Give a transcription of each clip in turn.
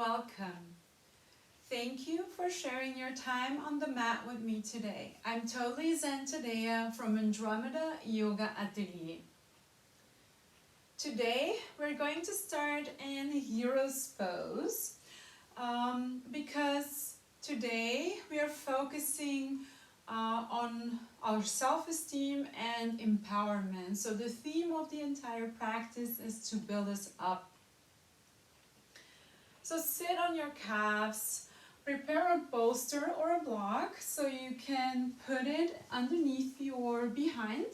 welcome. Thank you for sharing your time on the mat with me today. I'm totally Zen Tadea from Andromeda Yoga Atelier. Today we're going to start in Hero's Pose because today we are focusing on our self-esteem and empowerment. So the theme of the entire practice is to build us up. So sit on your calves, prepare a bolster or a block so you can put it underneath your behind.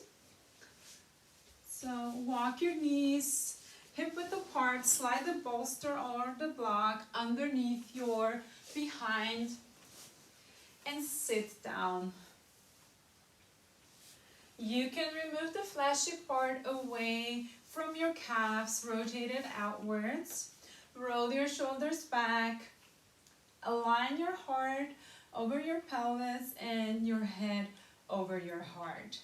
So walk your knees hip width apart, slide the bolster or the block underneath your behind and sit down. You can remove the fleshy part away from your calves, rotate it outwards. Roll your shoulders back, align your heart over your pelvis and your head over your heart.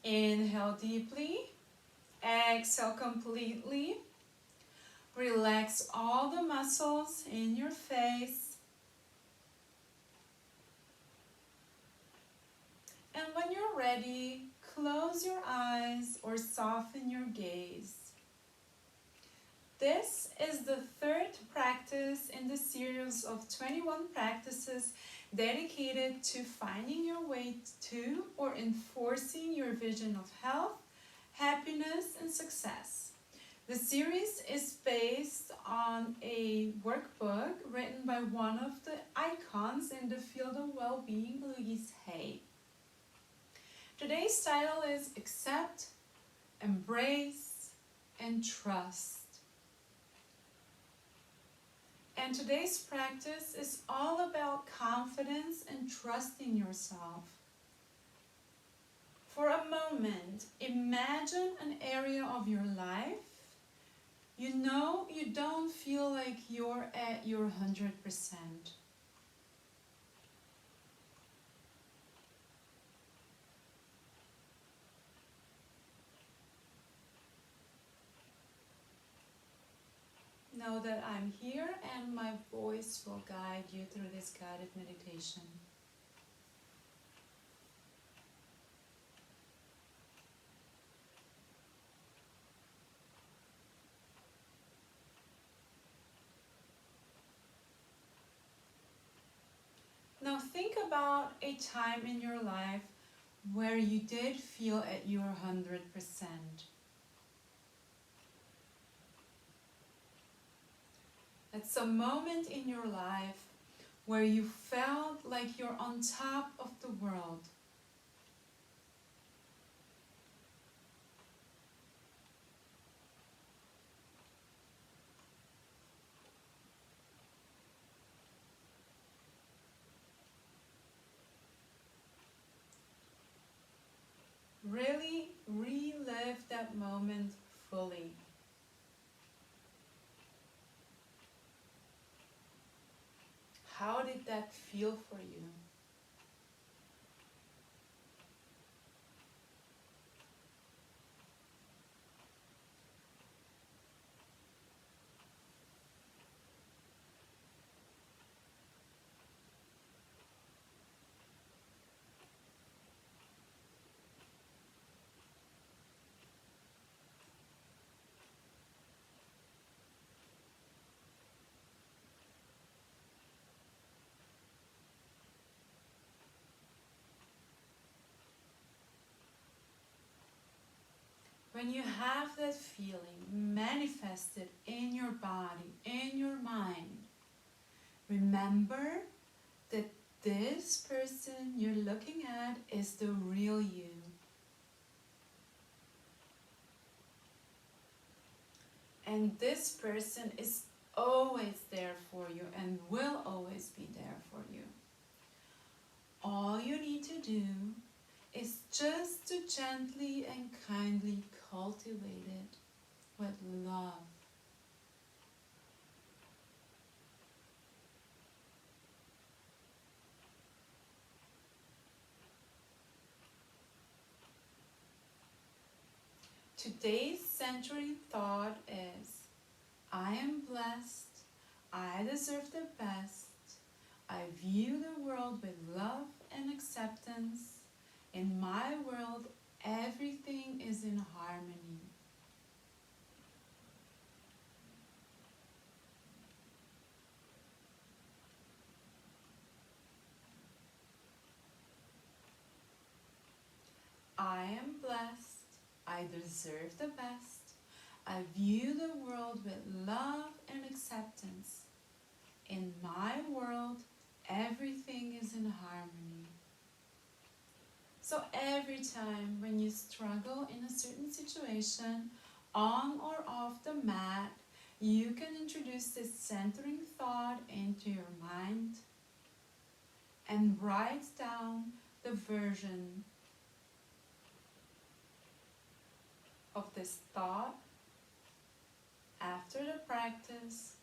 Inhale deeply, exhale completely. Relax all the muscles in your face. And when you're ready, close your eyes or soften your gaze. This is the third practice in the series of 21 practices dedicated to finding your way to or enforcing your vision of health, happiness, and success. The series is based on a workbook written by one of the icons in the field of well-being, Louise Hay. Today's title is Accept, Embrace, and Trust. And today's practice is all about confidence and trusting yourself. For a moment, imagine an area of your life you know you don't feel like you're at your 100%. Know that I'm here and my voice will guide you through this guided meditation. Now think about a time in your life where you did feel at your 100%. It's a moment in your life where you felt like you're on top of the world. Really relive that moment fully. How did that feel for you? When you have that feeling manifested in your body, in your mind, remember that this person you're looking at is the real you. And this person is always there for you and will always be there for you. All you need to do is just to gently and kindly cultivate it with love. Today's century thought is, I am blessed, I deserve the best, I view the world with love and acceptance. In my world, everything is in harmony. I am blessed, I deserve the best, I view the world with love and acceptance. In my world, everything is in harmony. So every time when you struggle in a certain situation, on or off the mat, you can introduce this centering thought into your mind and write down the version of this thought after the practice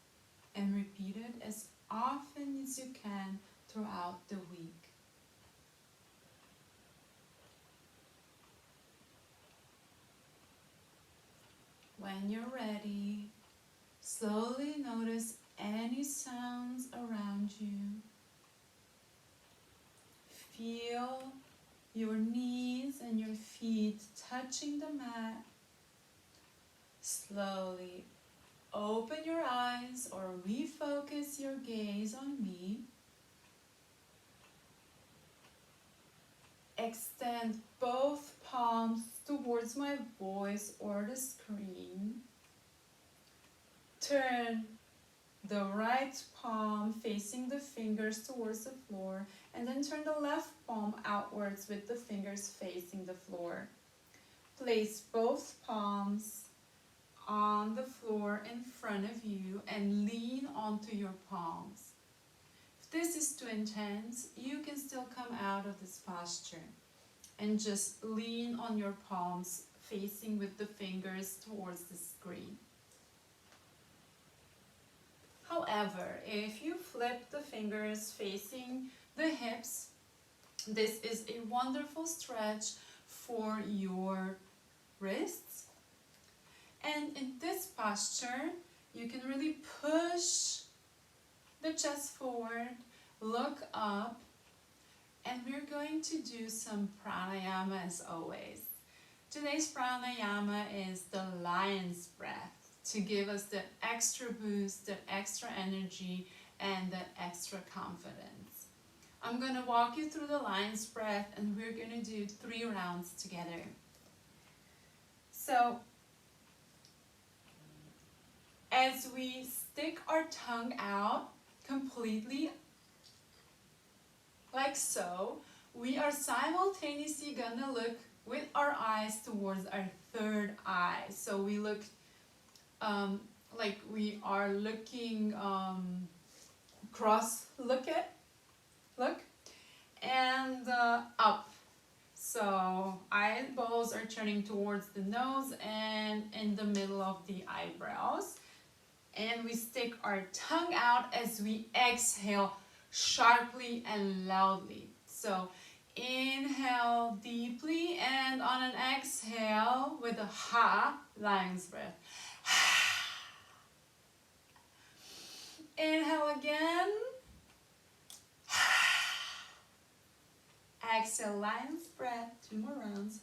and repeat it as often as you can throughout the week. When you're ready, slowly notice any sounds around you. Feel your knees and your feet touching the mat. Slowly open your eyes or refocus your gaze on me. Extend both palms towards my voice or the screen. Turn the right palm facing the fingers towards the floor, and then turn the left palm outwards with the fingers facing the floor. Place both palms on the floor in front of you and lean onto your palms. If this is too intense, you can still come out of this posture and just lean on your palms facing with the fingers towards the screen. However, if you flip the fingers facing the hips, this is a wonderful stretch for your wrists. And in this posture, you can really push the chest forward, look up, and we're going to do some pranayama as always. Today's pranayama is the lion's breath to give us that extra boost, that extra energy, and that extra confidence. I'm going to walk you through the lion's breath, and we're going to do 3 rounds together. So, as we stick our tongue out completely, like so, we are simultaneously gonna look with our eyes towards our third eye. So we look like we are looking look, and up. So eyeballs are turning towards the nose and in the middle of the eyebrows. And we stick our tongue out as we exhale sharply and loudly. So inhale deeply, and on an exhale with a ha, lion's breath. Inhale again. Exhale, lion's breath, 2 more rounds.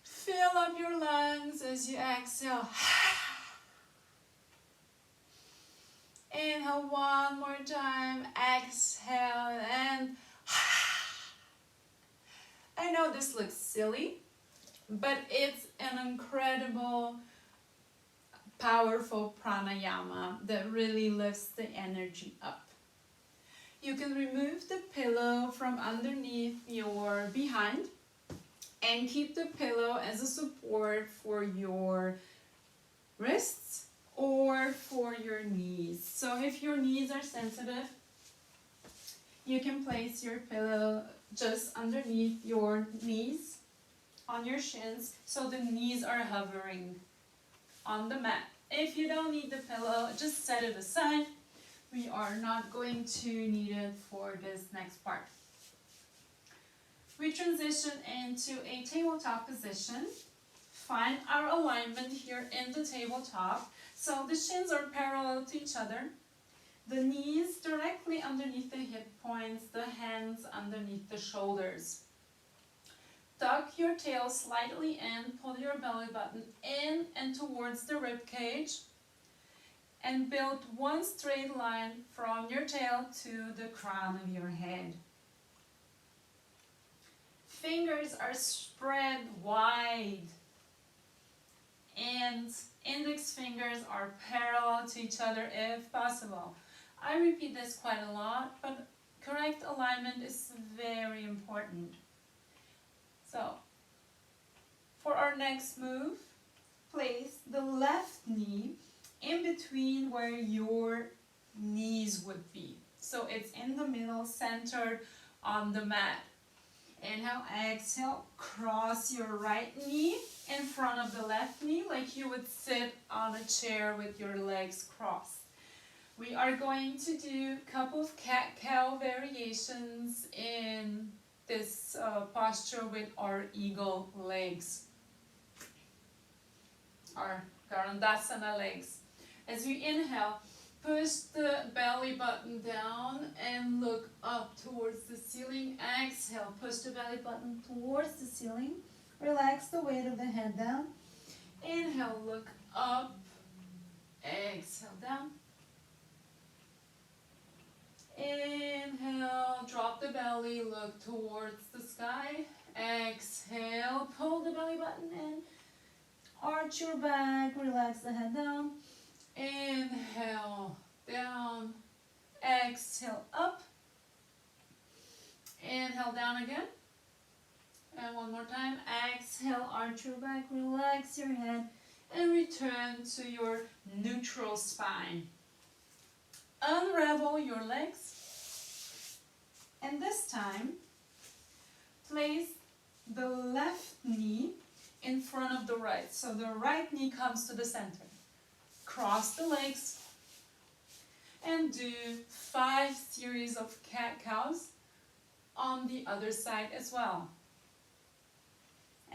Fill up your lungs as you exhale. Inhale 1 more time, exhale, and I know this looks silly, but it's an incredible, powerful pranayama that really lifts the energy up. You can remove the pillow from underneath your behind and keep the pillow as a support for your wrists or for your knees. So if your knees are sensitive, you can place your pillow just underneath your knees, on your shins, so the knees are hovering on the mat. If you don't need the pillow, just set it aside. We are not going to need it for this next part. We transition into a tabletop position. find our alignment here in the tabletop. So the shins are parallel to each other. The knees directly underneath the hip points, the hands underneath the shoulders. Tuck your tail slightly in, pull your belly button in and towards the rib cage, and build one straight line from your tail to the crown of your head. Fingers are spread wide, and index fingers are parallel to each other if possible. I repeat this quite a lot, but correct alignment is very important. So, for our next move, place the left knee in between where your knees would be. So it's in the middle, centered on the mat. Inhale, exhale, cross your right knee in front of the left knee like you would sit on a chair with your legs crossed. We are going to do a couple of cat-cow variations in this posture with our eagle legs, our Garandasana legs. As we inhale, push the belly button down and look up towards the ceiling. Exhale, push the belly button towards the ceiling. Relax the weight of the head down. Inhale, look up. Exhale, down. Inhale, drop the belly, look towards the sky. Exhale, pull the belly button in. Arch your back, relax the head down. Inhale, down. Exhale, up. Inhale, down again. And one more time. Exhale, arch your back, relax your head, and return to your neutral spine. Unravel your legs, and this time place the left knee in front of the right. So the right knee comes to the center. Cross the legs and do 5 series of cat-cows on the other side as well.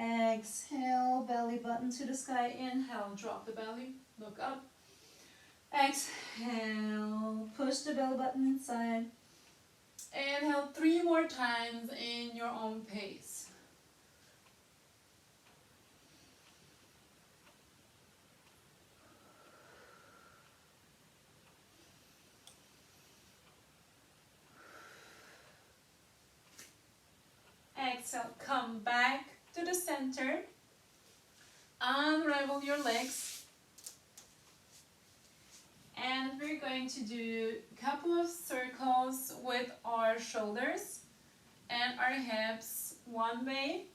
Exhale, belly button to the sky. Inhale, drop the belly, look up. Exhale, push the belly button inside. Inhale 3 more times in your own pace. Exhale, come back to the center. Unravel your legs. And we're going to do a couple of circles with our shoulders and our hips one way.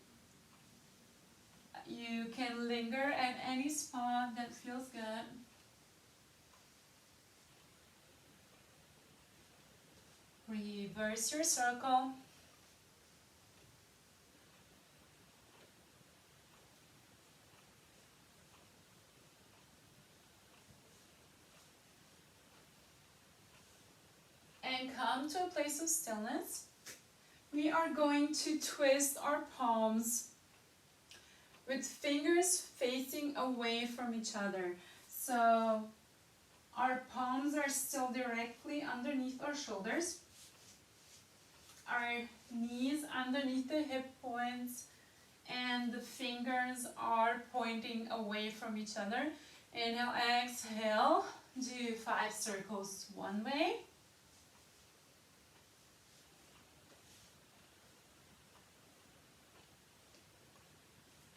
You can linger at any spot that feels good. Reverse your circle. And come to a place of stillness. We are going to twist our palms with fingers facing away from each other. So our palms are still directly underneath our shoulders. Our knees underneath the hip points, and the fingers are pointing away from each other. Inhale, exhale, do 5 circles one way.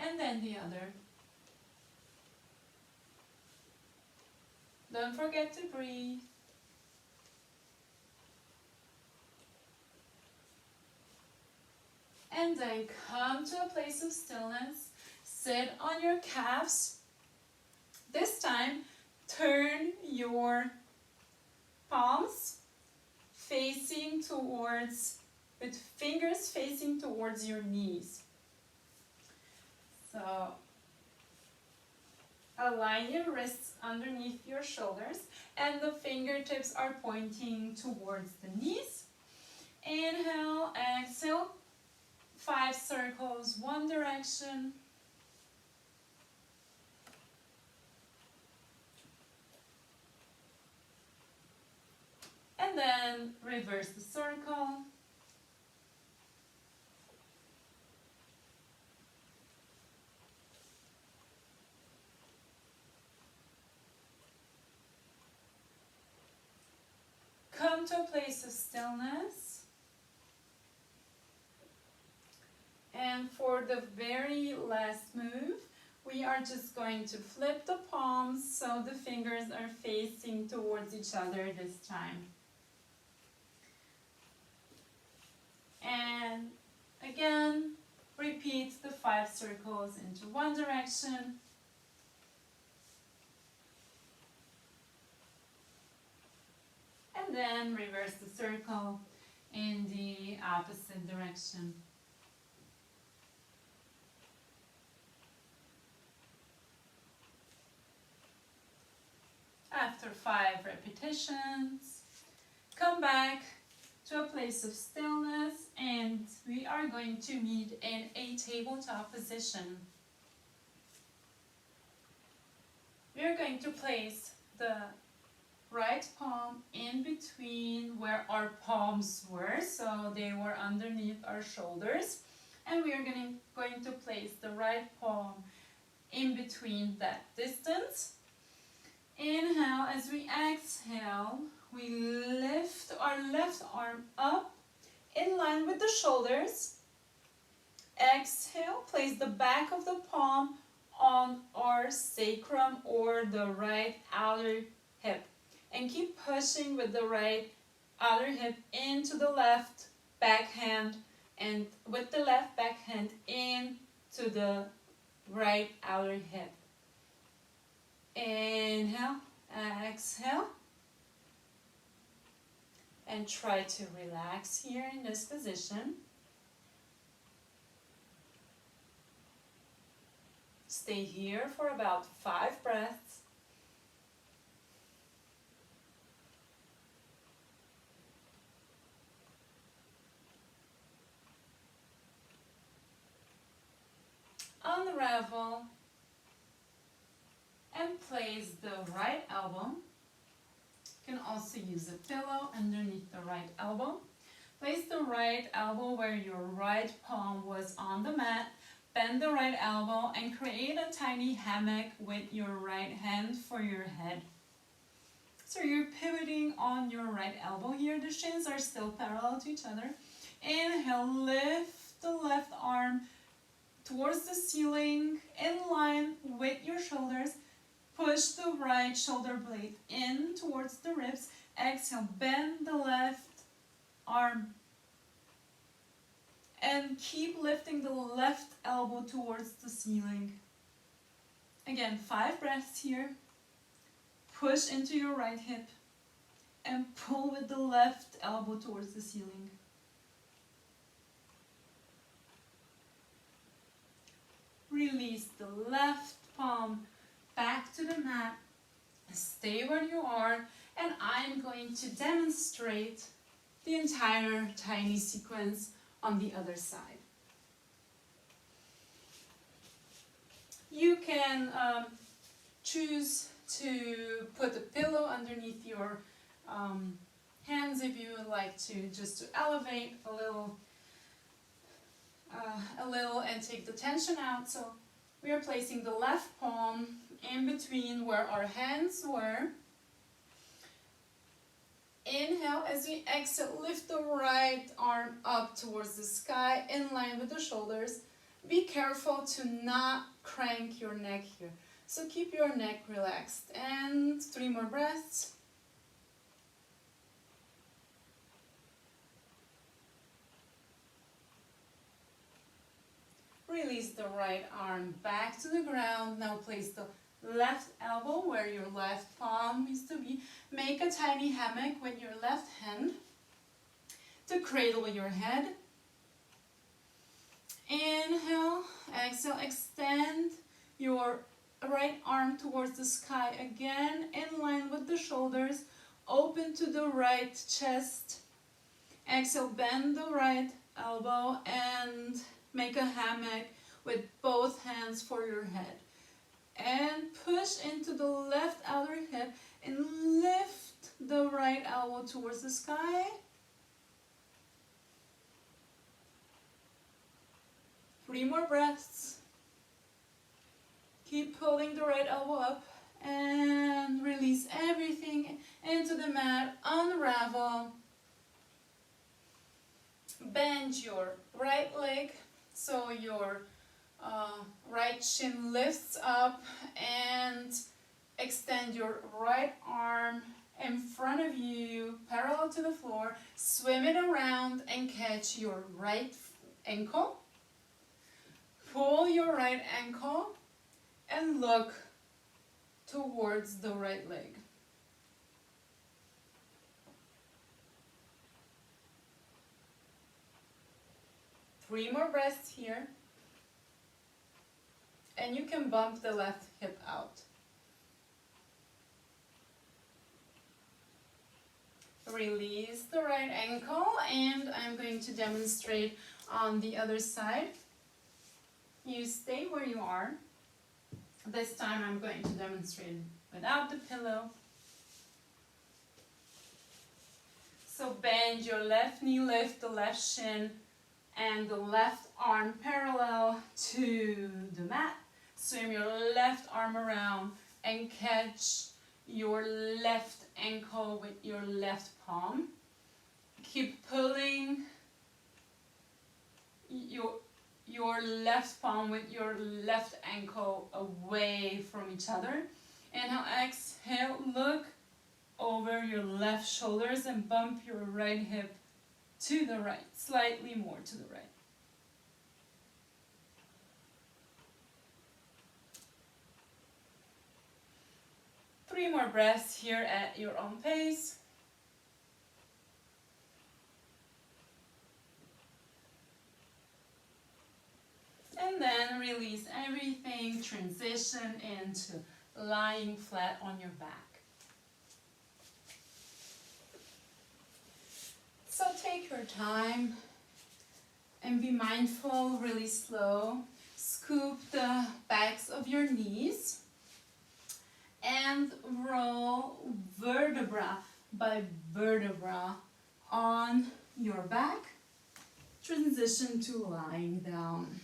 And then the other. Don't forget to breathe. And then come to a place of stillness. Sit on your calves. This time, turn your palms facing towards, with fingers facing towards your knees. So, align your wrists underneath your shoulders and the fingertips are pointing towards the knees. Inhale, exhale, 5 circles, one direction. And then reverse the circle. Come to a place of stillness. And for the very last move, we are just going to flip the palms so the fingers are facing towards each other this time. And again, repeat the 5 circles into one direction. And then reverse the circle in the opposite direction. After 5 repetitions, come back to a place of stillness and we are going to meet in a tabletop position. We are going to place the right palm in between where our palms were, so they were underneath our shoulders, and we are going to place the right palm in between that distance. Inhale. As we exhale, we lift our left arm up in line with the shoulders. Exhale, place the back of the palm on our sacrum or the right outer hip. And keep pushing with the right outer hip into the left backhand and with the left backhand into the right outer hip. Inhale, exhale. And try to relax here in this position. Stay here for about 5 breaths. Unravel and place the right elbow. You can also use a pillow underneath the right elbow. Place the right elbow where your right palm was on the mat. Bend the right elbow and create a tiny hammock with your right hand for your head. So you're pivoting on your right elbow here. The shins are still parallel to each other. Inhale, lift the left arm towards the ceiling in line with your shoulders. Push the right shoulder blade in towards the ribs. Exhale, bend the left arm. And keep lifting the left elbow towards the ceiling. Again, 5 breaths here. Push into your right hip. And pull with the left elbow towards the ceiling. Release the left palm back to the mat. Stay where you are. And I'm going to demonstrate the entire tiny sequence on the other side. You can choose to put a pillow underneath your hands if you would like to, just to elevate a little and take the tension out. So we are placing the left palm in between where our hands were. Inhale. As we exhale, lift the right arm up towards the sky in line with the shoulders. Be careful to not crank your neck here. So keep your neck relaxed. And 3 more breaths. Release the right arm back to the ground. Now place the left elbow where your left palm used to be. Make a tiny hammock with your left hand to cradle your head. Inhale, exhale, extend your right arm towards the sky again in line with the shoulders. Open to the right chest. Exhale, bend the right elbow and make a hammock with both hands for your head. And push into the left outer hip and lift the right elbow towards the sky. Three more breaths. Keep pulling the right elbow up and release everything into the mat. Unravel. Bend your right leg so your right shin lifts up, and extend your right arm in front of you, parallel to the floor. Swim it around and catch your right ankle. Pull your right ankle and look towards the right leg. Three more breaths here. And you can bump the left hip out. Release the right ankle, and I'm going to demonstrate on the other side. You stay where you are. This time I'm going to demonstrate without the pillow. So bend your left knee, lift the left shin, and the left arm parallel to the mat. Swim your left arm around and catch your left ankle with your left palm. Keep pulling your left palm with your left ankle away from each other. Inhale, exhale, look over your left shoulders and bump your right hip to the right, slightly more to the right. Three more breaths here at your own pace. And then release everything, transition into lying flat on your back. So take your time and be mindful, really slow. Scoop the backs of your knees and roll vertebra by vertebra on your back. Transition to lying down.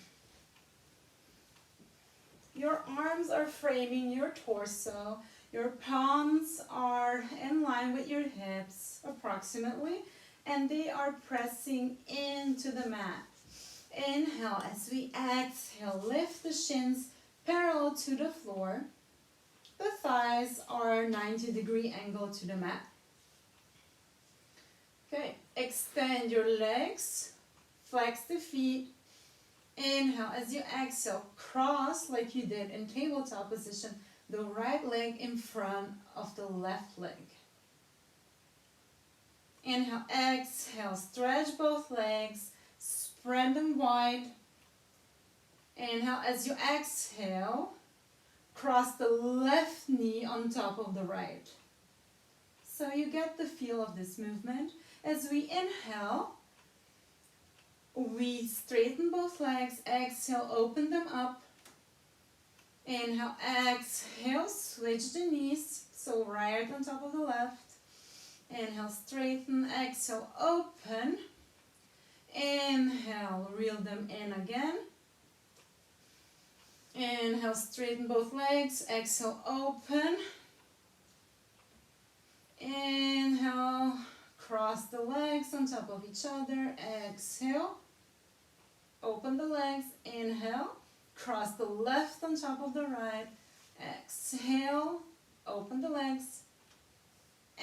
Your arms are framing your torso. Your palms are in line with your hips approximately, and they are pressing into the mat. Inhale, as we exhale, lift the shins parallel to the floor. The thighs are 90-degree angle to the mat. Okay, extend your legs, flex the feet. Inhale, as you exhale, cross like you did in tabletop position, the right leg in front of the left leg. Inhale, exhale, stretch both legs, spread them wide. Inhale, as you exhale, cross the left knee on top of the right. So you get the feel of this movement. As we inhale, we straighten both legs, exhale, open them up. Inhale, exhale, switch the knees, so right on top of the left. Inhale, straighten, exhale, open. Inhale, reel them in again. Inhale, straighten both legs, exhale, open. Inhale, cross the legs on top of each other, exhale. Open the legs, inhale, cross the left on top of the right, exhale, open the legs,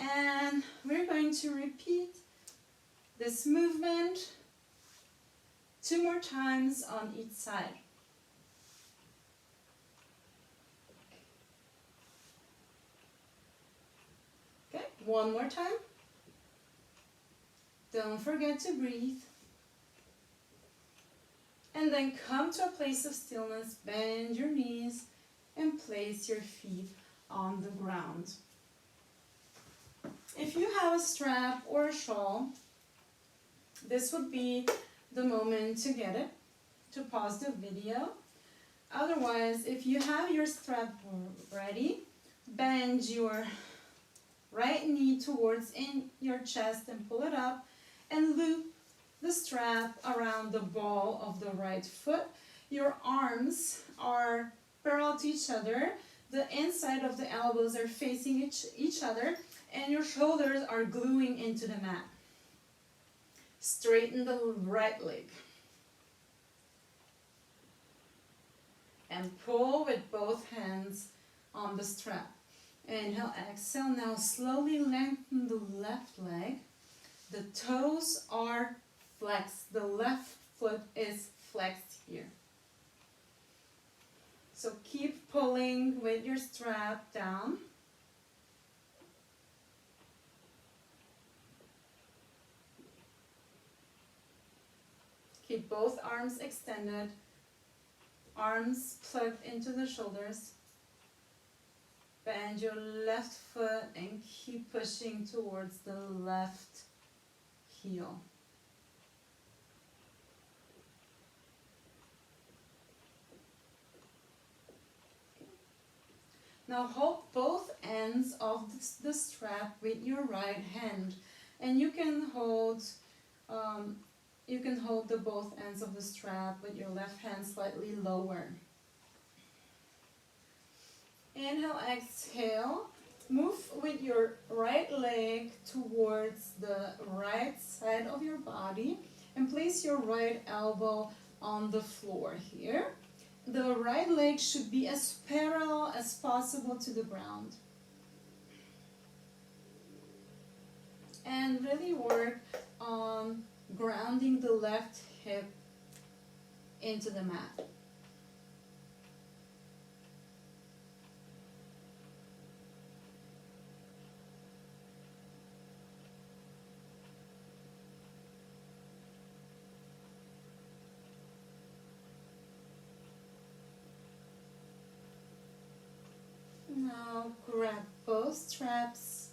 and we're going to repeat this movement 2 more times on each side. Okay, 1 more time. Don't forget to breathe. And then come to a place of stillness, bend your knees, and place your feet on the ground. If you have a strap or a shawl, this would be the moment to get it, to pause the video. Otherwise, if you have your strap ready, bend your right knee towards in your chest and pull it up, and loop the strap around the ball of the right foot. Your arms are parallel to each other. The inside of the elbows are facing each other, and your shoulders are gluing into the mat. Straighten the right leg. And pull with both hands on the strap. Inhale, exhale. Now slowly lengthen the left leg. The toes are flexed. The left foot is flexed here. So keep pulling with your strap down. Keep both arms extended, arms plugged into the shoulders. Bend your left foot and keep pushing towards the left heel. Now hold both ends of the strap with your right hand, and you can hold the both ends of the strap with your left hand slightly lower. Inhale, exhale. Move with your right leg towards the right side of your body and place your right elbow on the floor here. The right leg should be as parallel as possible to the ground. And really work on grounding the left hip into the mat. Now grab both straps,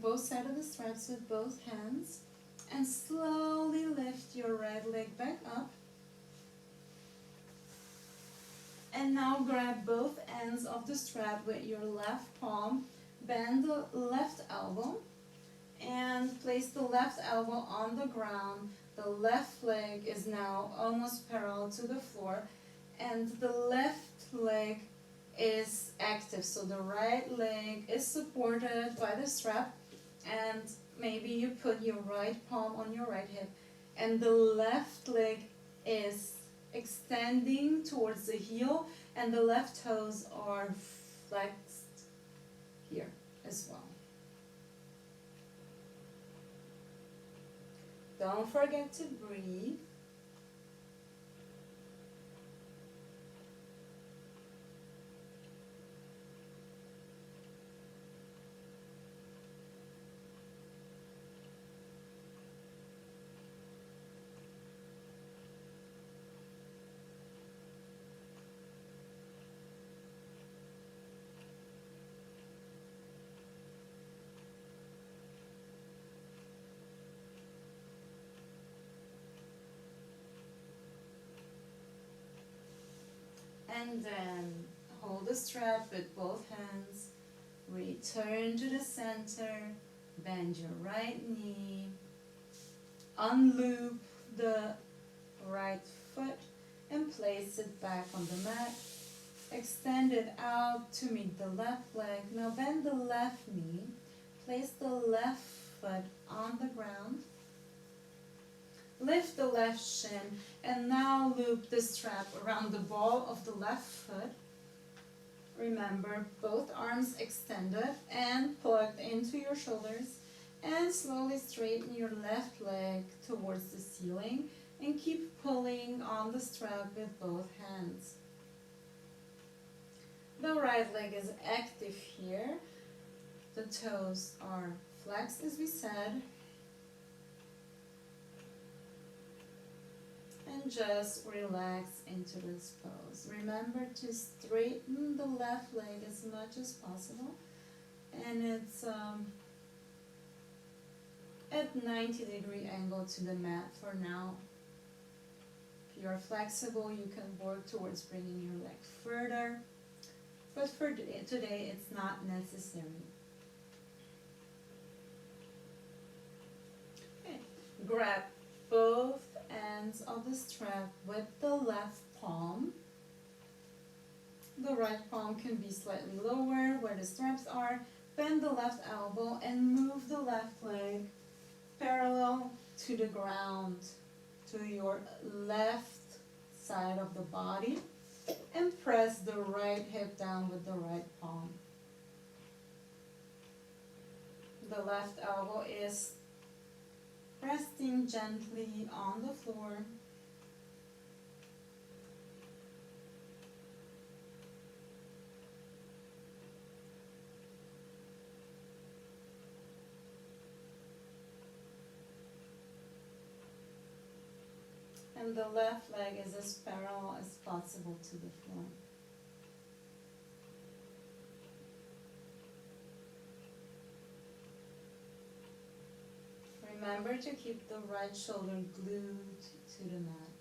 both sides of the straps with both hands, and slowly lift your right leg back up. And now grab both ends of the strap with your left palm, bend the left elbow, and place the left elbow on the ground. The left leg is now almost parallel to the floor, and the left leg is active, so the right leg is supported by the strap, and maybe you put your right palm on your right hip, and the left leg is extending towards the heel, and the left toes are flexed here as well. Don't forget to breathe. And then hold the strap with both hands, return to the center, bend your right knee, unloop the right foot and place it back on the mat. Extend it out to meet the left leg. Now bend the left knee, place the left foot on the ground. Lift the left shin and now loop the strap around the ball of the left foot. Remember, both arms extended and plugged into your shoulders, and slowly straighten your left leg towards the ceiling and keep pulling on the strap with both hands. The right leg is active here. The toes are flexed as we said. And just relax into this pose. Remember to straighten the left leg as much as possible. And it's at 90-degree angle to the mat for now. If you're flexible, you can work towards bringing your leg further. but for today it's not necessary. Okay. Grab both ends of the strap with the left palm. The right palm can be slightly lower where the straps are. Bend the left elbow and move the left leg parallel to the ground, to your left side of the body, and press the right hip down with the right palm. The left elbow is resting gently on the floor. And the left leg is as parallel as possible to the floor. Remember to keep the right shoulder glued to the mat.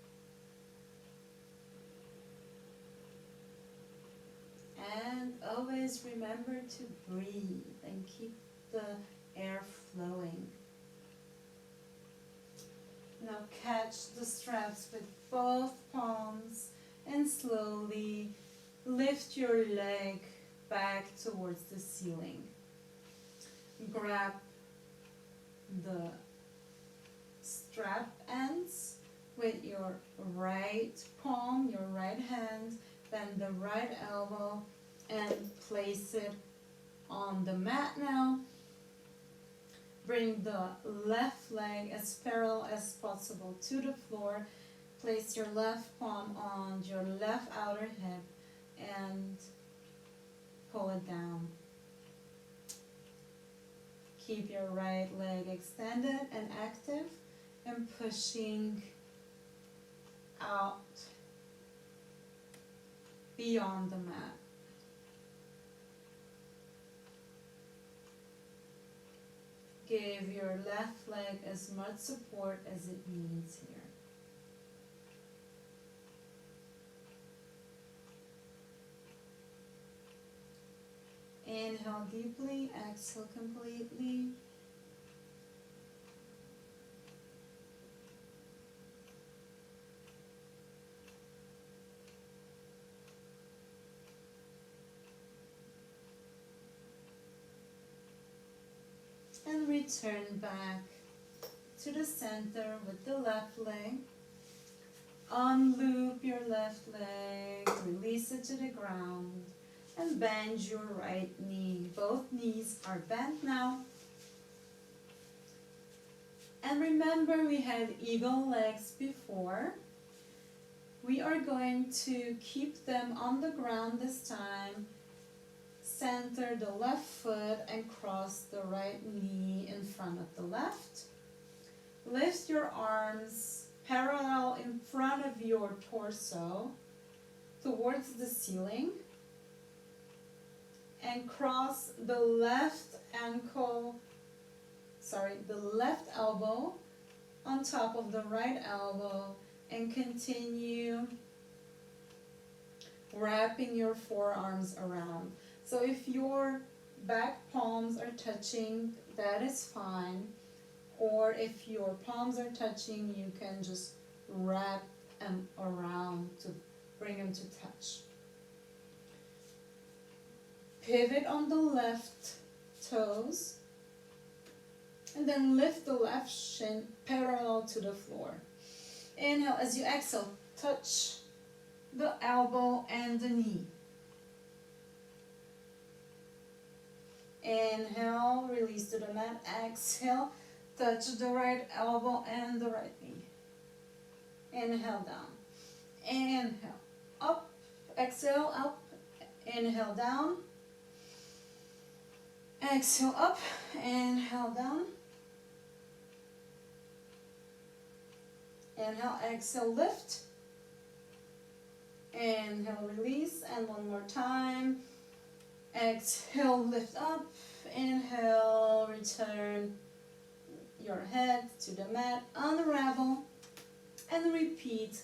And always remember to breathe and keep the air flowing. Now catch the straps with both palms and slowly lift your leg back towards the ceiling. Grab the strap ends with your right palm, your right hand, bend the right elbow and place it on the mat now. Bring the left leg as parallel as possible to the floor. Place your left palm on your left outer hip and pull it down. Keep your right leg extended and active and pushing out beyond the mat. Give your left leg as much support as it needs here. Inhale deeply, exhale completely. And return back to the center with the left leg. Unloop your left leg, release it to the ground, and bend your right knee. Both knees are bent now. And remember, we had eagle legs before. We are going to keep them on the ground this time. Center the left foot and cross the right knee in front of the left. Lift your arms parallel in front of your torso towards the ceiling. And cross the left elbow on top of the right elbow and continue wrapping your forearms around. So if your back palms are touching, that is fine. Or if your palms are touching, you can just wrap them around to bring them to touch. Pivot on the left toes. And then lift the left shin parallel to the floor. Inhale, as you exhale, touch the elbow and the knee. Inhale, release to the mat. Exhale, touch the right elbow and the right knee. Inhale down. Inhale, up. Exhale, up. Inhale down. Exhale, up. Inhale down. Inhale, exhale, lift. Inhale, release, and one more time. Exhale, lift up. Inhale, return your head to the mat, unravel, and repeat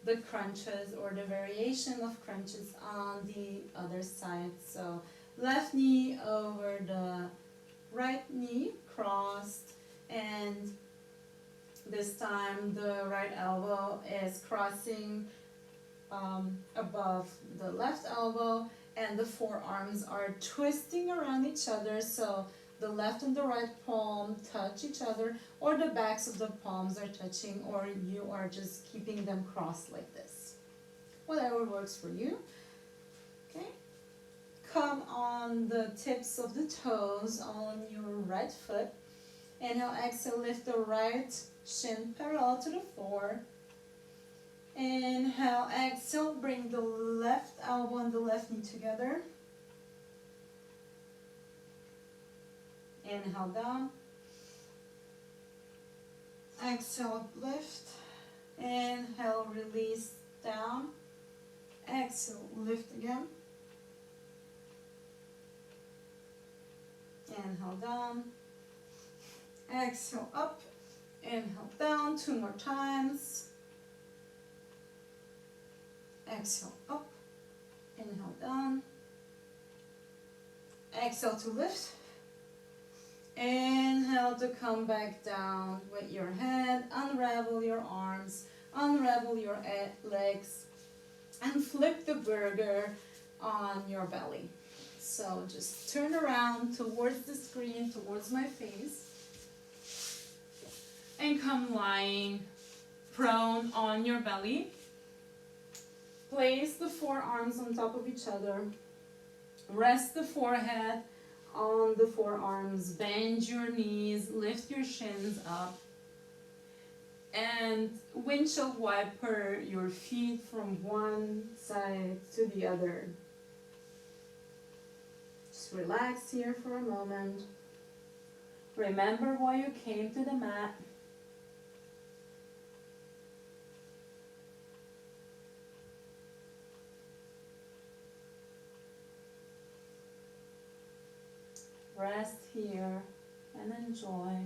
the crunches or the variation of crunches on the other side. So left knee over the right knee, crossed, and this time the right elbow is crossing above the left elbow, and the forearms are twisting around each other, so the left and the right palm touch each other, or the backs of the palms are touching, or you are just keeping them crossed like this. Whatever works for you. Okay? Come on the tips of the toes on your right foot. Inhale, exhale, lift the right shin parallel to the floor. Inhale, exhale, bring the left elbow and the left knee together. Inhale, down. Exhale, lift. Inhale, release, down. Exhale, lift again. Inhale, down. Exhale, up. Inhale, down. 2 more times. Exhale, up. Inhale, down. Exhale to lift. Inhale to come back down with your head. Unravel your arms. Unravel your legs. And flip the burger on your belly. So just turn around towards the screen, towards my face. And come lying prone on your belly. Place the forearms on top of each other. Rest the forehead on the forearms. Bend your knees. Lift your shins up. And windshield wiper your feet from one side to the other. Just relax here for a moment. Remember why you came to the mat. Rest here and enjoy.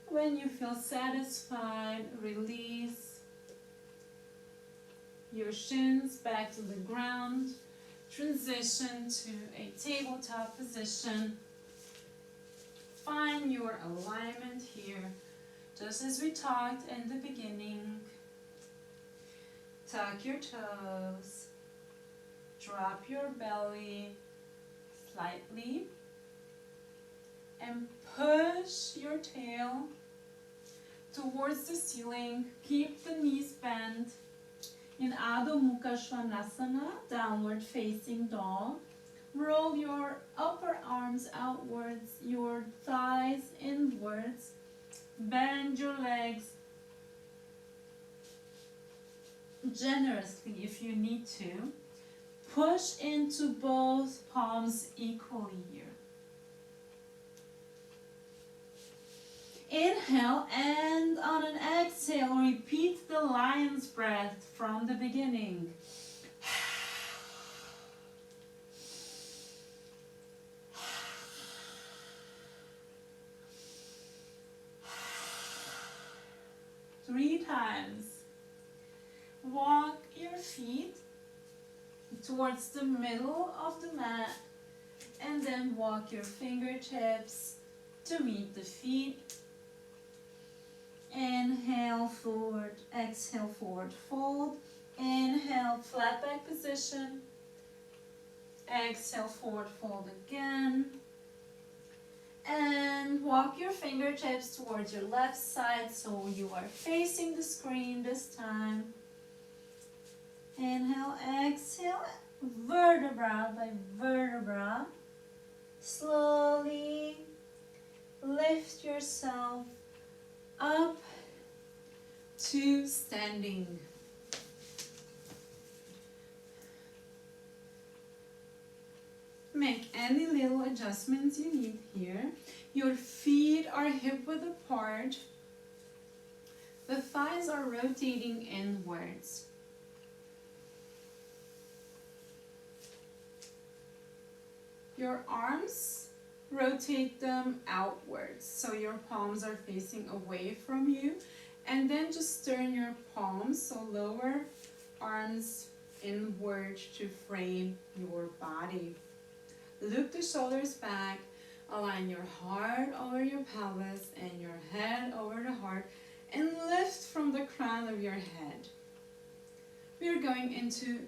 When you feel satisfied, release your shins back to the ground. Transition to a tabletop position. Find your alignment here, just as we talked in the beginning. Tuck your toes. Drop your belly slightly. And push your tail towards the ceiling. Keep the knees bent. In Adho Mukha Svanasana, downward facing dog. Roll your upper arms outwards, your thighs inwards. Bend your legs generously if you need to. Push into both palms equally here. Inhale, and on an exhale, repeat the lion's breath from the beginning. Three times. Walk your feet towards the middle of the mat, and then walk your fingertips to meet the feet. Inhale, forward, exhale, forward, fold. Inhale, flat back position. Exhale, forward fold again. And walk your fingertips towards your left side so you are facing the screen this time. Inhale, exhale, vertebra by vertebra. Slowly yourself up to standing. Make any little adjustments you need here. Your feet are hip-width apart. The thighs are rotating inwards. Your arms, rotate them outwards, so your palms are facing away from you. And then just turn your palms, so lower arms inward to frame your body. Loop the shoulders back, align your heart over your pelvis and your head over the heart, and lift from the crown of your head. We are going into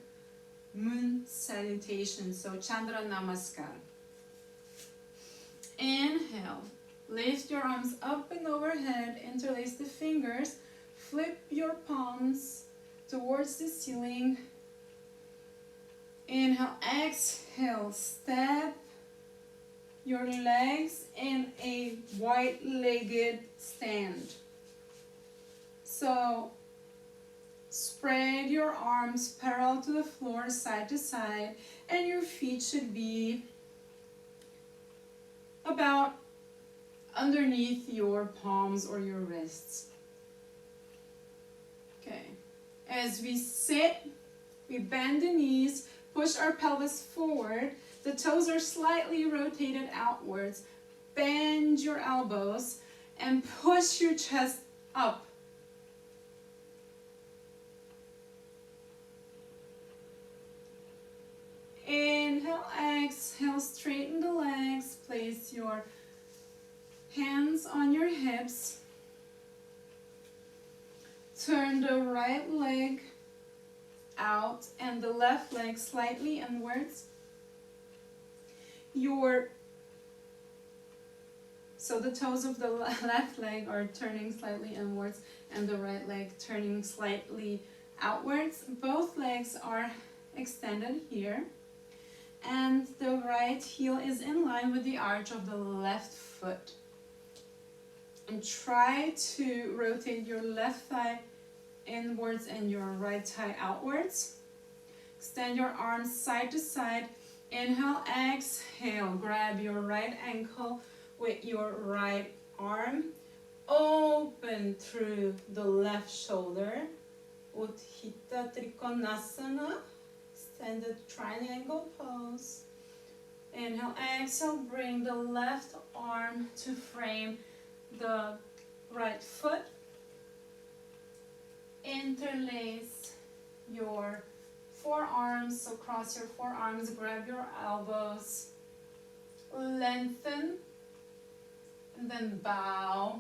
moon salutation, so Chandra Namaskar. Inhale, lift your arms up and overhead, interlace the fingers, flip your palms towards the ceiling. Inhale, exhale, step your legs in a wide-legged stand. So spread your arms parallel to the floor, side to side, and your feet should be about underneath your palms or your wrists. Okay, as we sit, we bend the knees, push our pelvis forward, the toes are slightly rotated outwards, bend your elbows, and push your chest up. Inhale, exhale, straighten the legs, place your hands on your hips. Turn the right leg out and the left leg slightly inwards. So the toes of the left leg are turning slightly inwards and the right leg turning slightly outwards. Both legs are extended here. And the right heel is in line with the arch of the left foot. And try to rotate your left thigh inwards and your right thigh outwards. Extend your arms side to side. Inhale, exhale. Grab your right ankle with your right arm. Open through the left shoulder. Utthita Trikonasana. Extended triangle pose. Inhale, exhale, bring the left arm to frame the right foot. Interlace your forearms, so cross your forearms, grab your elbows, lengthen, and then bow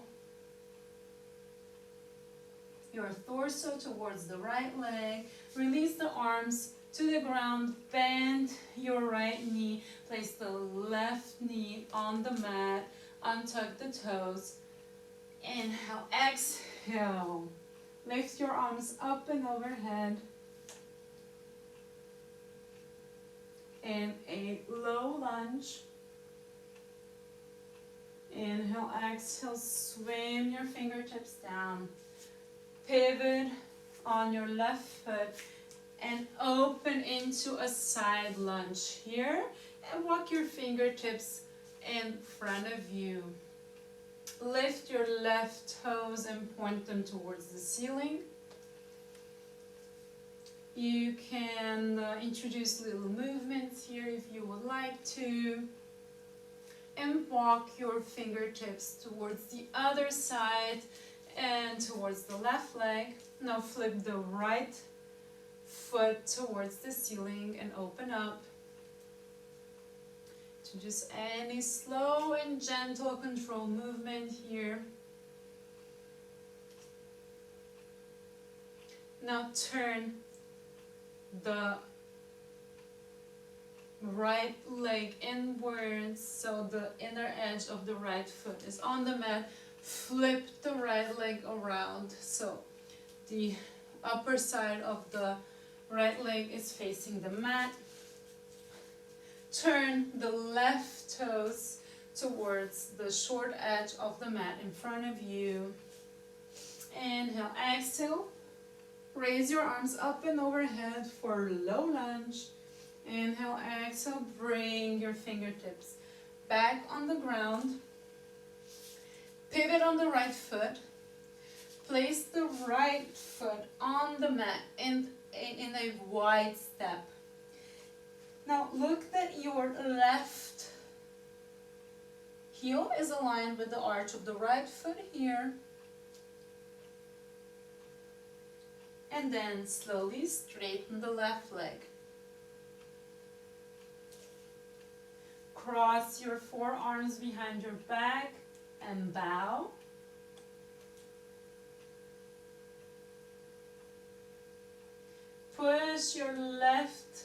your torso towards the right leg. Release the arms to the ground, bend your right knee, place the left knee on the mat, untuck the toes. Inhale, exhale. Lift your arms up and overhead. In a low lunge. Inhale, exhale, swim your fingertips down. Pivot on your left foot and open into a side lunge here. And walk your fingertips in front of you. Lift your left toes and point them towards the ceiling. You can introduce little movements here if you would like to. And walk your fingertips towards the other side and towards the left leg. Now flip the right foot towards the ceiling and open up. To just any slow and gentle control movement here. Now turn the right leg inwards, so the inner edge of the right foot is on the mat. Flip the right leg around, so the upper side of the right leg is facing the mat. Turn the left toes towards the short edge of the mat in front of you. Inhale, exhale. Raise your arms up and overhead for low lunge. Inhale, exhale, bring your fingertips back on the ground. Pivot on the right foot. Place the right foot on the mat in a wide step. Now look that your left heel is aligned with the arch of the right foot here. And then slowly straighten the left leg. Cross your forearms behind your back and bow. Push your left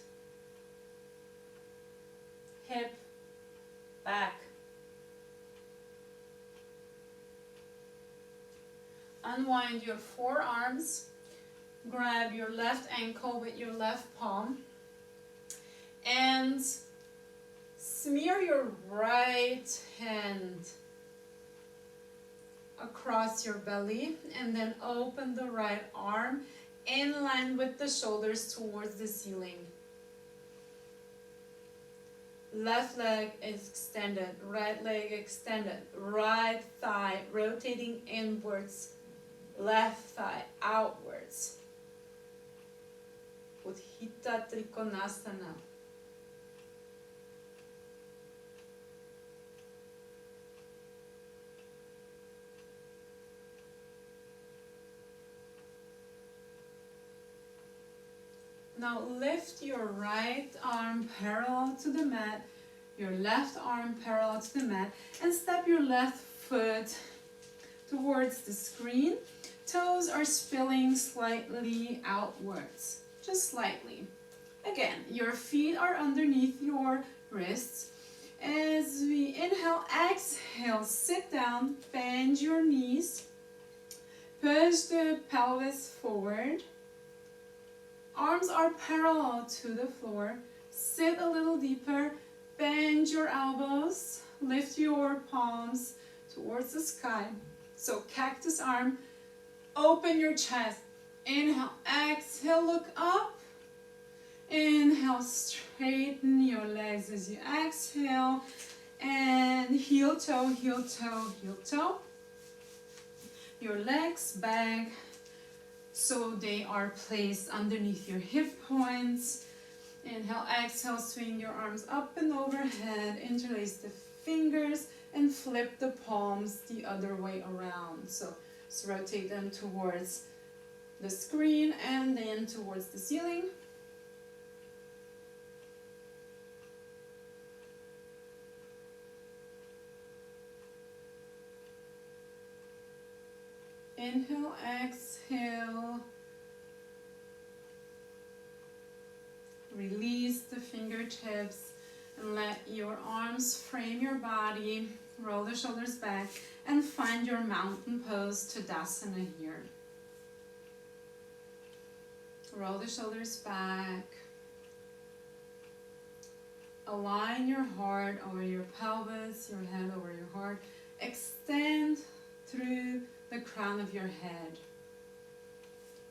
hip back. Unwind your forearms. Grab your left ankle with your left palm. And smear your right hand across your belly. And then open the right arm in line with the shoulders towards the ceiling. Left leg extended, right leg extended, right thigh rotating inwards, left thigh outwards. Utthita Trikonasana. Now lift your right arm parallel to the mat, your left arm parallel to the mat, and step your left foot towards the screen. Toes are spilling slightly outwards, just slightly. Again, your feet are underneath your wrists. As we inhale, exhale, sit down, bend your knees, push the pelvis forward. Arms are parallel to the floor. Sit a little deeper. Bend your elbows. Lift your palms towards the sky. So cactus arm. Open your chest. Inhale, exhale, look up. Inhale, straighten your legs as you exhale. And heel toe, heel toe, heel toe. Your legs back, so they are placed underneath your hip points. Inhale, exhale, swing your arms up and overhead, interlace the fingers, and flip the palms the other way around. So rotate them towards the screen and then towards the ceiling. Inhale, exhale. Release the fingertips and let your arms frame your body. Roll the shoulders back and find your mountain pose, Tadasana here. Roll the shoulders back. Align your heart over your pelvis, your head over your heart. Extend through the crown of your head.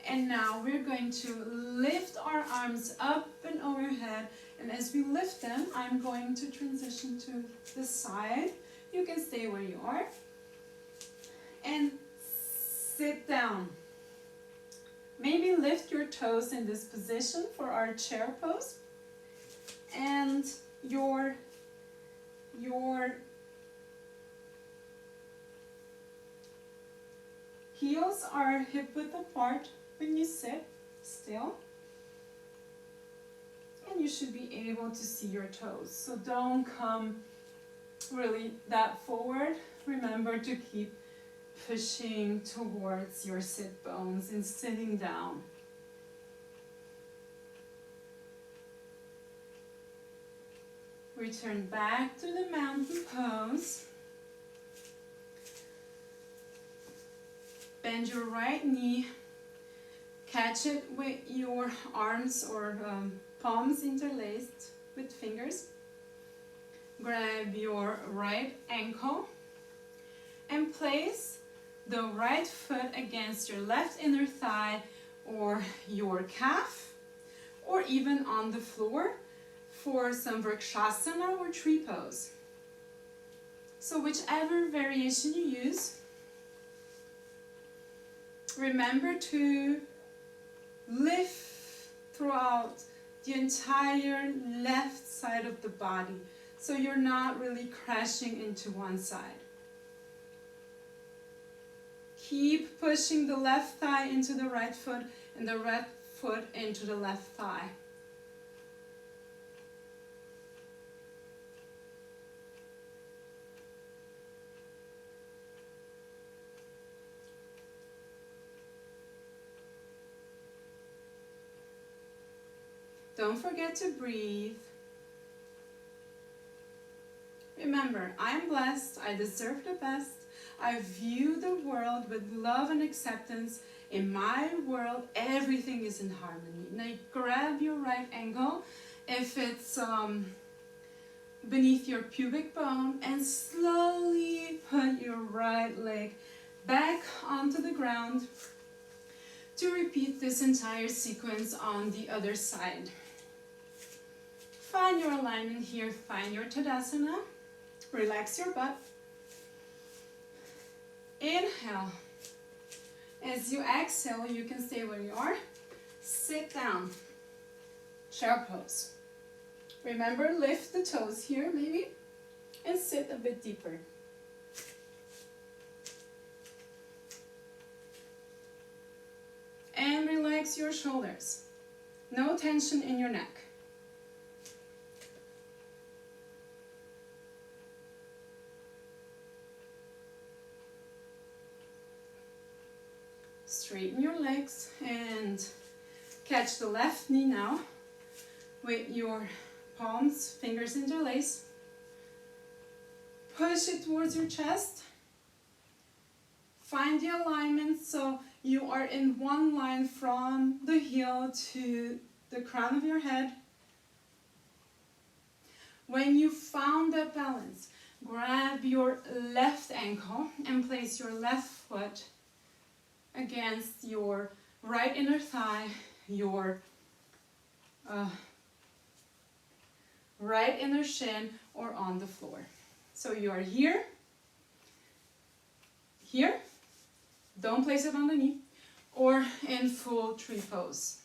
And now we're going to lift our arms up and overhead. And as we lift them, I'm going to transition to the side. You can stay where you are. And sit down. Maybe lift your toes in this position for our chair pose. And your heels are hip width apart when you sit still. And you should be able to see your toes. So don't come really that forward. Remember to keep pushing towards your sit bones and sitting down. Return back to the mountain pose. Bend your right knee. Catch it with your arms or palms interlaced with fingers. grab your right ankle and place the right foot against your left inner thigh or your calf, or even on the floor for some Vrikshasana or tree pose. So whichever variation you use, remember to lift throughout the entire left side of the body, so you're not really crashing into one side. Keep pushing the left thigh into the right foot and the right foot into the left thigh. Don't forget to breathe. Remember, I'm blessed, I deserve the best. I view the world with love and acceptance. In my world, everything is in harmony. Now grab your right ankle, if it's beneath your pubic bone, and slowly put your right leg back onto the ground to repeat this entire sequence on the other side. Find your alignment here, find your Tadasana, relax your butt. Inhale. As you exhale, you can stay where you are. Sit down, chair pose. Remember, lift the toes here maybe, and sit a bit deeper. And relax your shoulders. No tension in your neck. Straighten your legs and catch the left knee now with your palms, fingers interlace. Push it towards your chest. Find the alignment so you are in one line from the heel to the crown of your head. When you found that balance, grab your left ankle and place your left foot against your right inner thigh, your right inner shin, or on the floor. So you are here, here, don't place it on the knee, or in full tree pose,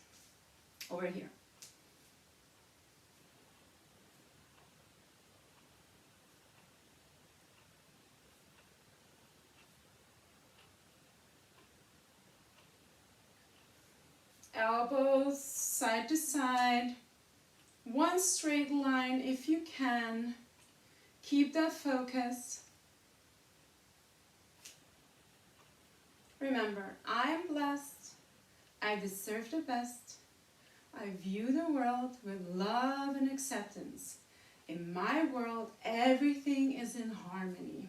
over here. Elbows side to side, one straight line if you can. Keep that focus. Remember, I'm blessed. I deserve the best. I view the world with love and acceptance. In my world, everything is in harmony.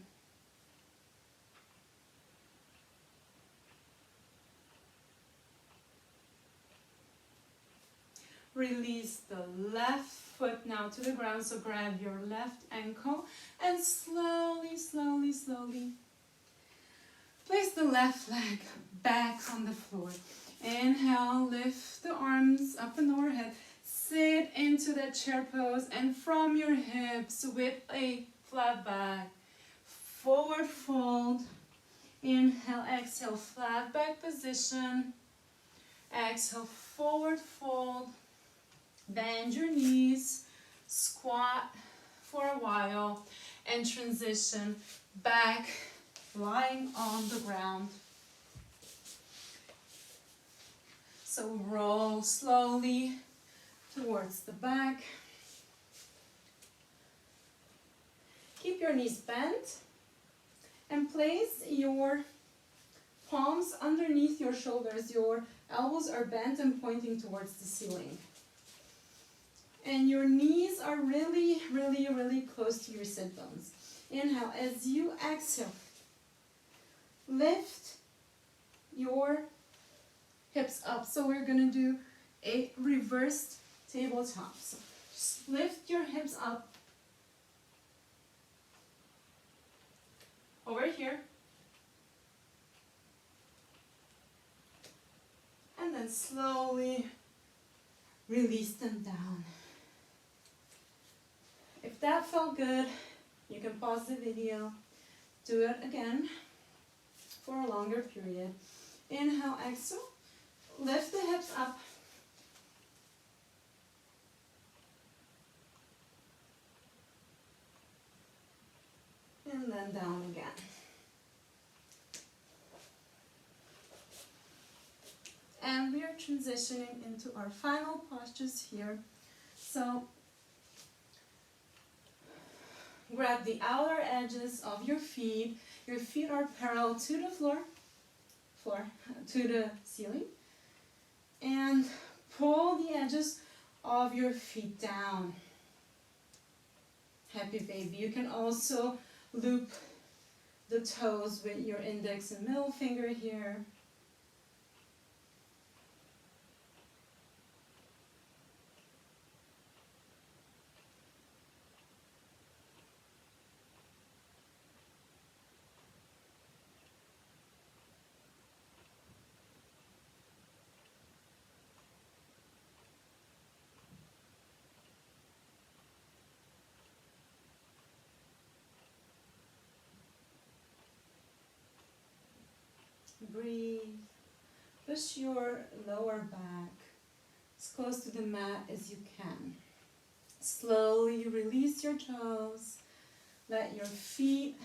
Release the left foot now to the ground, so grab your left ankle and slowly, slowly, slowly place the left leg back on the floor. Inhale, lift the arms up and overhead. Sit into that chair pose, and from your hips with a flat back, forward fold. Inhale, exhale, flat back position. Exhale, forward fold. Bend your knees, squat for a while, and transition back, lying on the ground. So roll slowly towards the back. Keep your knees bent and place your palms underneath your shoulders. Your elbows are bent and pointing towards the ceiling. And your knees are really, really, really close to your sit bones. Inhale. As you exhale, lift your hips up. So we're going to do a reversed tabletop. So just lift your hips up. here. And then slowly release them down. If that felt good, you can pause the video, do it again for a longer period. Inhale, exhale, lift the hips up. And then down again. And we are transitioning into our final postures here. So grab the outer edges of your feet. Your feet are parallel to the floor, to the ceiling. And pull the edges of your feet down. Happy baby. You can also loop the toes with your index and middle finger here. Breathe. Push your lower back as close to the mat as you can. Slowly release your toes. Let your feet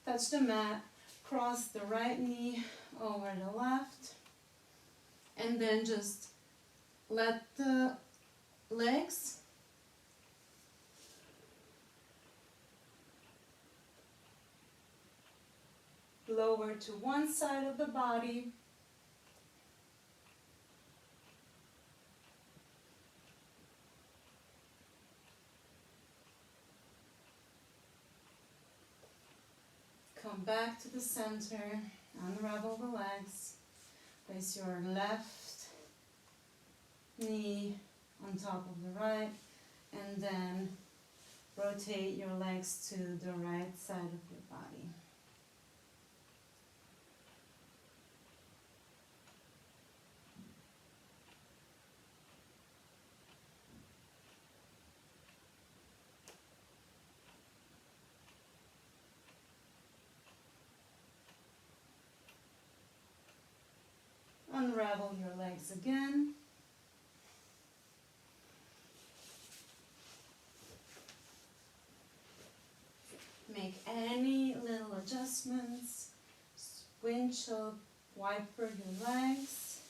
touch the mat. Cross the right knee over the left. And then just let the legs lower to one side of the body. Come back to the center, unravel the legs. Place your left knee on top of the right, and then rotate your legs to the right side of your body. Unravel your legs again. Make any little adjustments. Windshield wiper your legs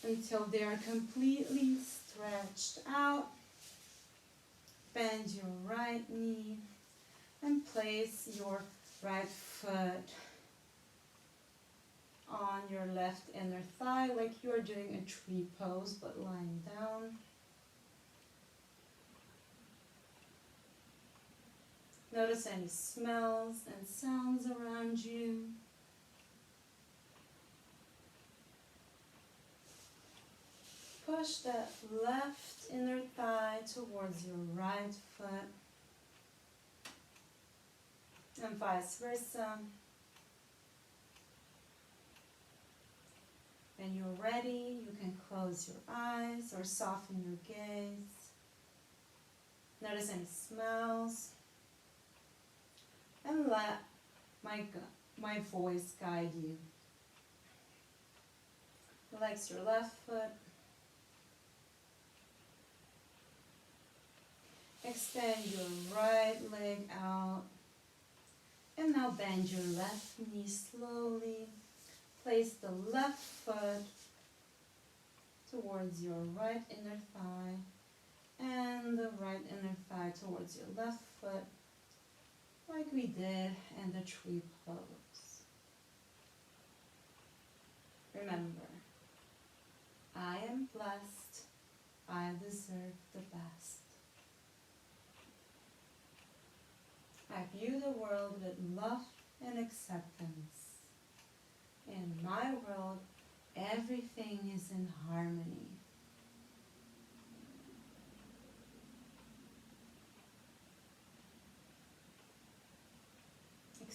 until they are completely stretched out. Bend your right knee and place your right foot on your left inner thigh like you are doing a tree pose but lying down. Notice any smells and sounds around you. Push that left inner thigh towards your right foot and vice versa. When you're ready, you can close your eyes or soften your gaze. Notice any smells. And let my voice guide you. Relax your left foot. Extend your right leg out. And now bend your left knee slowly. Place the left foot towards your right inner thigh and the right inner thigh towards your left foot, like we did in the tree pose. Remember, I am blessed. I deserve the best. I view the world with love and acceptance. In my world, everything is in harmony.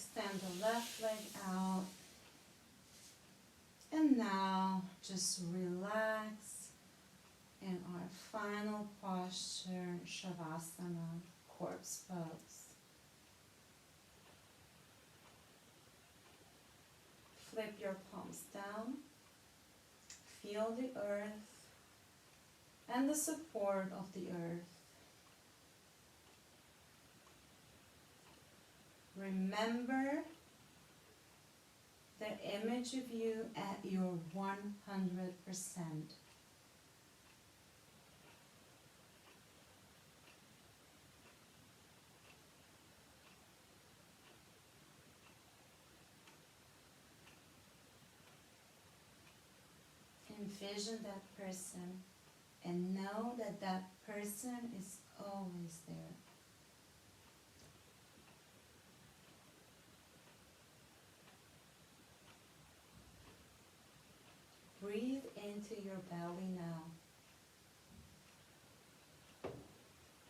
Extend the left leg out. And now just relax in our final posture, Shavasana, corpse pose. Flip your palms down. Feel the earth and the support of the earth. Remember the image of you at your 100%. Envision that person and know that that person is always there. Breathe into your belly now.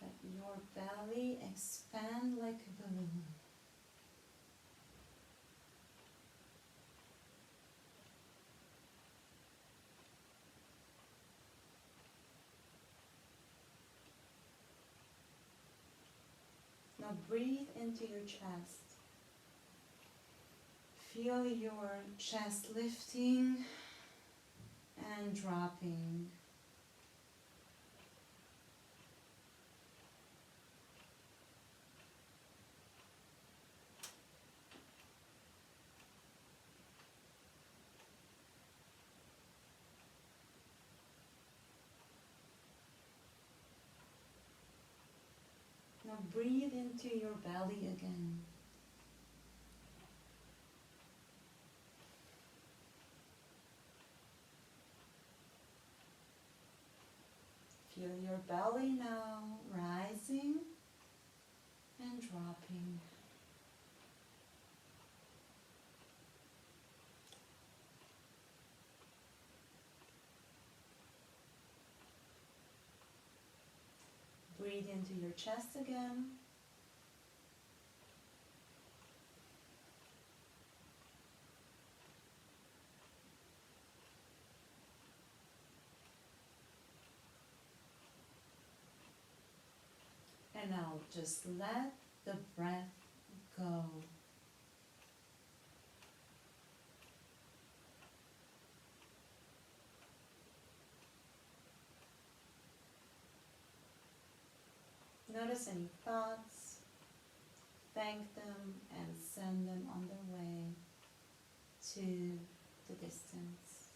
Let your belly expand like a balloon. Now breathe into your chest. Feel your chest lifting and dropping. Now breathe into your belly again. Feel your belly now rising and dropping. Breathe into your chest again. And now just let the breath go. Notice any thoughts, thank them, and send them on their way to the distance.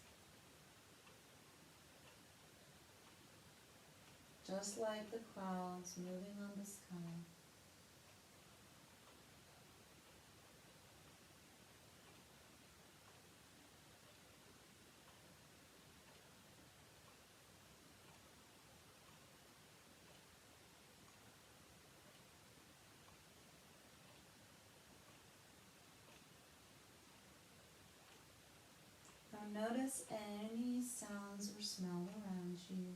Just like the clouds moving on the sky. Now notice any sounds or smell around you.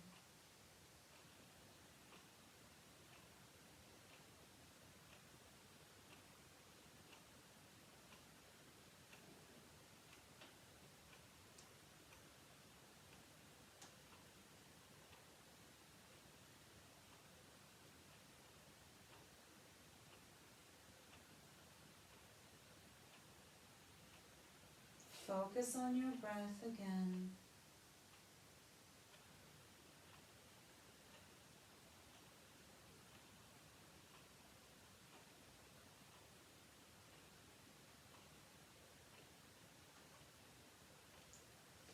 Focus on your breath again.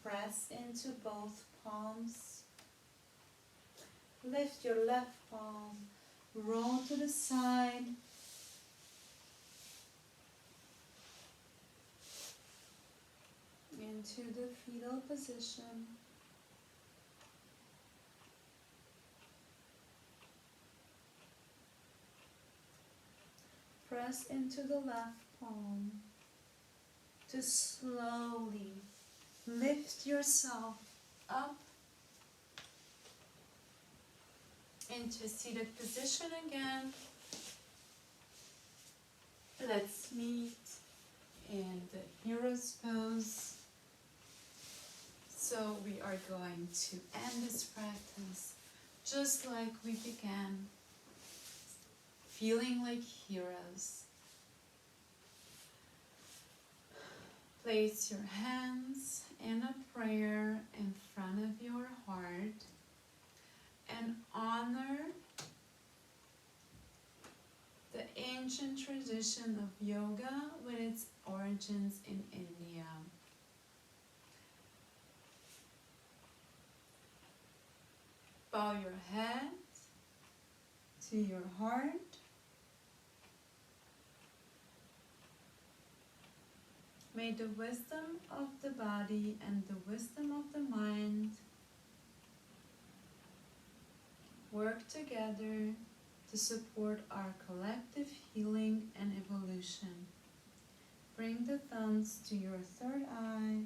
Press into both palms. Lift your left palm, roll to the side. Into the fetal position. Press into the left palm to slowly lift yourself up into seated position again. Let's meet in the hero's pose. So we are going to end this practice just like we began, feeling like heroes. Place your hands in a prayer in front of your heart and honor the ancient tradition of yoga with its origins in India. Bow your head to your heart. May the wisdom of the body and the wisdom of the mind work together to support our collective healing and evolution. Bring the thumbs to your third eye,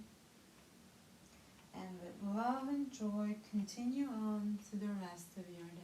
and with love and joy continue on to the rest of your day.